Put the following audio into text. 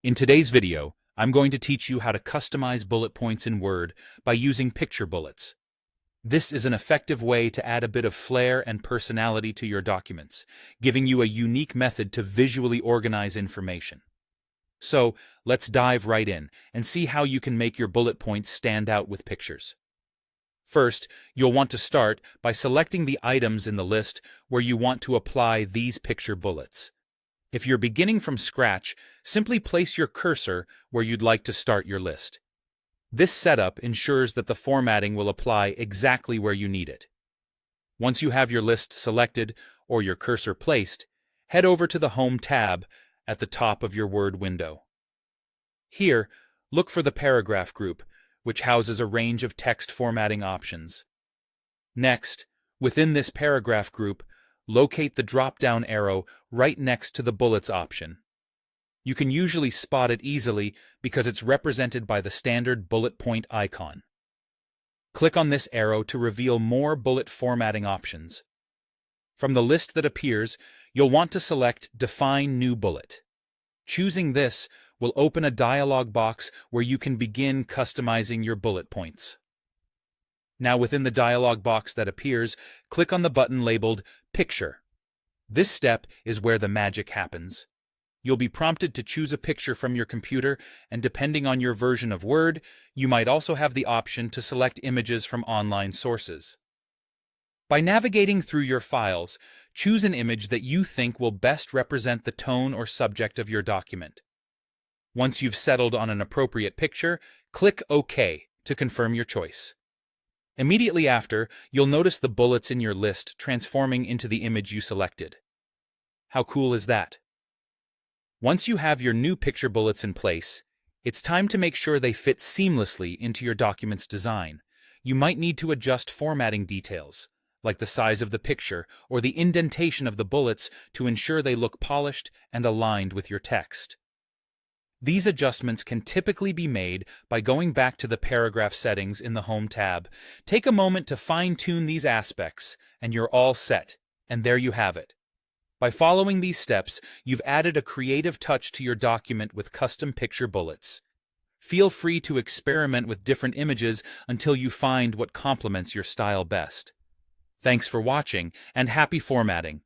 In today's video, I'm going to teach you how to customize bullet points in Word by using picture bullets. This is an effective way to add a bit of flair and personality to your documents, giving you a unique method to visually organize information. So, let's dive right in and see how you can make your bullet points stand out with pictures. First, you'll want to start by selecting the items in the list where you want to apply these picture bullets. If you're beginning from scratch, simply place your cursor where you'd like to start your list. This setup ensures that the formatting will apply exactly where you need it. Once you have your list selected or your cursor placed, head over to the Home tab at the top of your Word window. Here, look for the paragraph group, which houses a range of text formatting options. Next, within this paragraph group, locate the drop-down arrow right next to the bullets option. You can usually spot it easily because it's represented by the standard bullet point icon. Click on this arrow to reveal more bullet formatting options. From the list that appears, you'll want to select Define New Bullet. Choosing this will open a dialog box where you can begin customizing your bullet points. Now within the dialog box that appears, click on the button labeled Picture. This step is where the magic happens. You'll be prompted to choose a picture from your computer, and depending on your version of Word, you might also have the option to select images from online sources. By navigating through your files, choose an image that you think will best represent the tone or subject of your document. Once you've settled on an appropriate picture, click OK to confirm your choice. Immediately after, you'll notice the bullets in your list transforming into the image you selected. How cool is that? Once you have your new picture bullets in place, it's time to make sure they fit seamlessly into your document's design. You might need to adjust formatting details, like the size of the picture or the indentation of the bullets, to ensure they look polished and aligned with your text. These adjustments can typically be made by going back to the paragraph settings in the Home tab. Take a moment to fine-tune these aspects, and you're all set, and there you have it. By following these steps, you've added a creative touch to your document with custom picture bullets. Feel free to experiment with different images until you find what complements your style best. Thanks for watching, and happy formatting!